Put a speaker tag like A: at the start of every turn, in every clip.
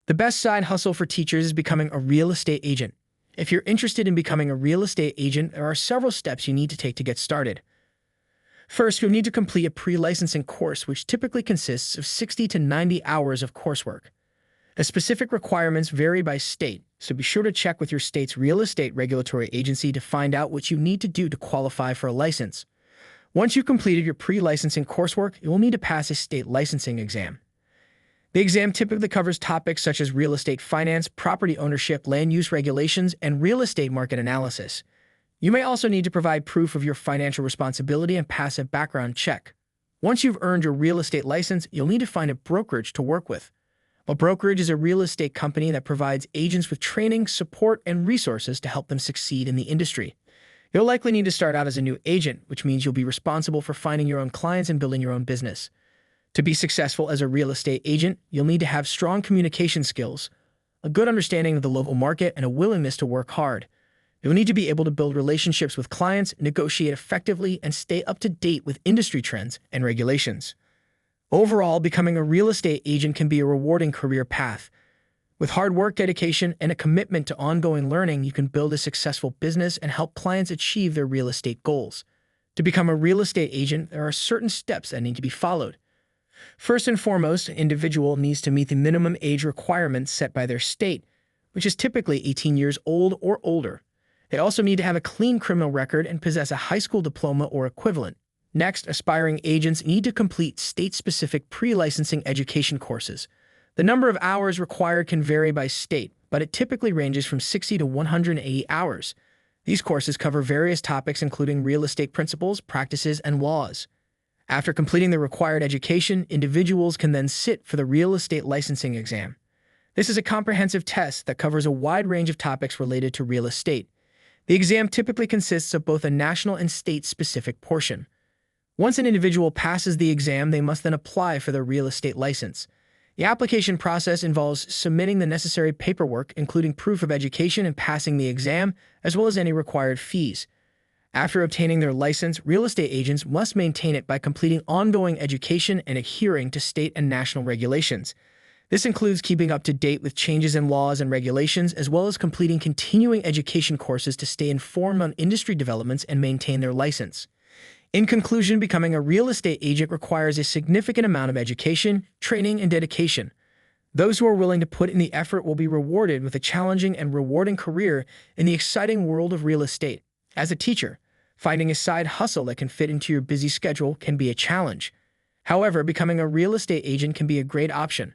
A: The best side hustle for teachers is becoming a real estate agent. If you're interested in becoming a real estate agent, there are several steps you need to take to get started. First, you'll need to complete a pre-licensing course, which typically consists of 60 to 90 hours of coursework. The specific requirements vary by state, so be sure to check with your state's real estate regulatory agency to find out what you need to do to qualify for a license. Once you've completed your pre-licensing coursework, you will need to pass a state licensing exam. The exam typically covers topics such as real estate finance, property ownership, land use regulations, and real estate market analysis. You may also need to provide proof of your financial responsibility and pass a background check. Once you've earned your real estate license, you'll need to find a brokerage to work with. A brokerage is a real estate company that provides agents with training, support, and resources to help them succeed in the industry. You'll likely need to start out as a new agent, which means you'll be responsible for finding your own clients and building your own business. To be successful as a real estate agent, you'll need to have strong communication skills, a good understanding of the local market, and a willingness to work hard. You'll need to be able to build relationships with clients, negotiate effectively, and stay up to date with industry trends and regulations. Overall, becoming a real estate agent can be a rewarding career path. With hard work, dedication, and a commitment to ongoing learning, you can build a successful business and help clients achieve their real estate goals. To become a real estate agent, there are certain steps that need to be followed. First and foremost, an individual needs to meet the minimum age requirements set by their state, which is typically 18 years old or older. They also need to have a clean criminal record and possess a high school diploma or equivalent. Next, aspiring agents need to complete state-specific pre-licensing education courses. The number of hours required can vary by state, but it typically ranges from 60 to 180 hours. These courses cover various topics including real estate principles, practices, and laws. After completing the required education, individuals can then sit for the real estate licensing exam. This is a comprehensive test that covers a wide range of topics related to real estate. The exam typically consists of both a national and state-specific portion. Once an individual passes the exam, they must then apply for their real estate license. The application process involves submitting the necessary paperwork, including proof of education and passing the exam, as well as any required fees. After obtaining their license, real estate agents must maintain it by completing ongoing education and adhering to state and national regulations. This includes keeping up to date with changes in laws and regulations, as well as completing continuing education courses to stay informed on industry developments and maintain their license. In conclusion, becoming a real estate agent requires a significant amount of education, training, and dedication. Those who are willing to put in the effort will be rewarded with a challenging and rewarding career in the exciting world of real estate. As a teacher, finding a side hustle that can fit into your busy schedule can be a challenge. However, becoming a real estate agent can be a great option.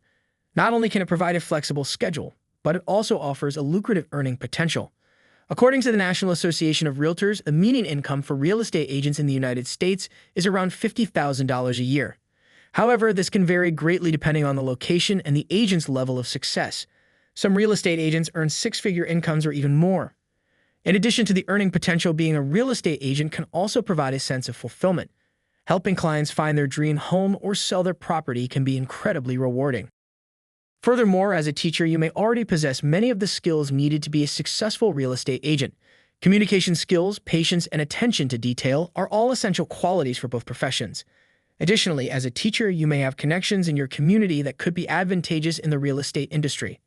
A: Not only can it provide a flexible schedule, but it also offers a lucrative earning potential. According to the National Association of Realtors, the median income for real estate agents in the United States is around $50,000 a year. However, this can vary greatly depending on the location and the agent's level of success. Some real estate agents earn six-figure incomes or even more. In addition to the earning potential, being a real estate agent can also provide a sense of fulfillment. Helping clients find their dream home or sell their property can be incredibly rewarding. Furthermore, as a teacher, you may already possess many of the skills needed to be a successful real estate agent. Communication skills, patience, and attention to detail are all essential qualities for both professions. Additionally, as a teacher, you may have connections in your community that could be advantageous in the real estate industry.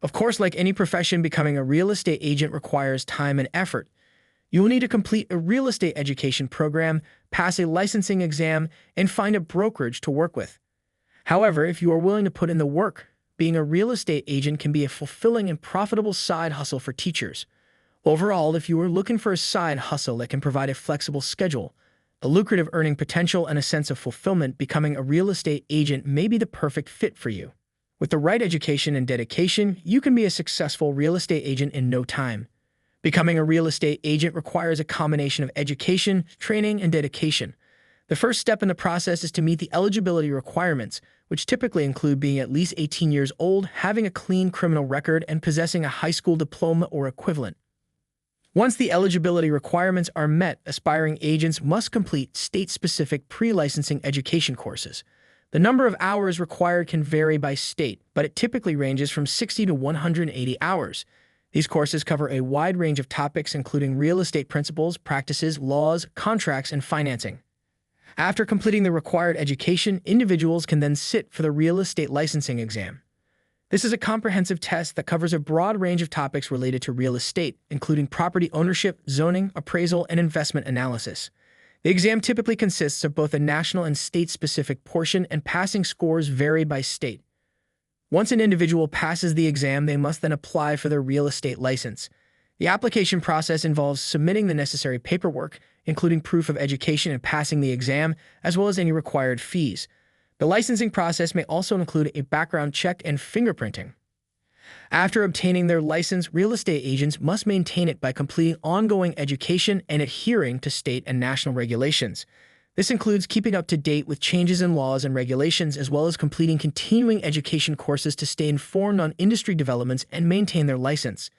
A: Of course, like any profession, becoming a real estate agent requires time and effort. You will need to complete a real estate education program, pass a licensing exam, and find a brokerage to work with. However, if you are willing to put in the work, being a real estate agent can be a fulfilling and profitable side hustle for teachers. Overall, if you are looking for a side hustle that can provide a flexible schedule, a lucrative earning potential, and a sense of fulfillment, becoming a real estate agent may be the perfect fit for you. With the right education and dedication, you can be a successful real estate agent in no time. Becoming a real estate agent requires a combination of education, training, and dedication. The first step in the process is to meet the eligibility requirements, which typically include being at least 18 years old, having a clean criminal record, and possessing a high school diploma or equivalent. Once the eligibility requirements are met, aspiring agents must complete state-specific pre-licensing education courses. The number of hours required can vary by state, but it typically ranges from 60 to 180 hours. These courses cover a wide range of topics including real estate principles, practices, laws, contracts, and financing. After completing the required education, individuals can then sit for the real estate licensing exam. This is a comprehensive test that covers a broad range of topics related to real estate, including property ownership, zoning, appraisal, and investment analysis. The exam typically consists of both a national and state-specific portion, and passing scores vary by state. Once an individual passes the exam, they must then apply for their real estate license. The application process involves submitting the necessary paperwork, including proof of education and passing the exam, as well as any required fees. The licensing process may also include a background check and fingerprinting. After obtaining their license, real estate agents must maintain it by completing ongoing education and adhering to state and national regulations. This includes keeping up to date with changes in laws and regulations, as well as completing continuing education courses to stay informed on industry developments and maintain their license.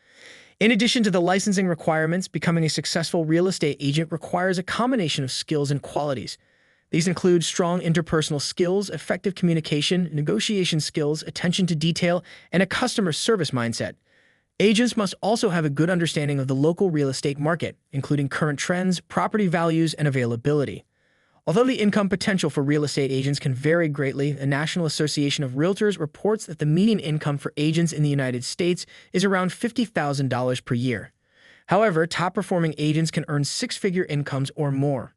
A: In addition to the licensing requirements, becoming a successful real estate agent requires a combination of skills and qualities. These include strong interpersonal skills, effective communication, negotiation skills, attention to detail, and a customer service mindset. Agents must also have a good understanding of the local real estate market, including current trends, property values, and availability. Although the income potential for real estate agents can vary greatly, the National Association of Realtors reports that the median income for agents in the United States is around $50,000 per year. However, top-performing agents can earn six-figure incomes or more.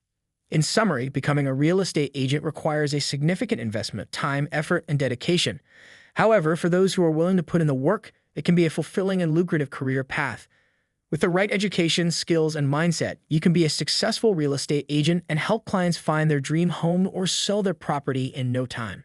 A: In summary, becoming a real estate agent requires a significant investment of time, effort, and dedication. However, for those who are willing to put in the work, it can be a fulfilling and lucrative career path. With the right education, skills, and mindset, you can be a successful real estate agent and help clients find their dream home or sell their property in no time.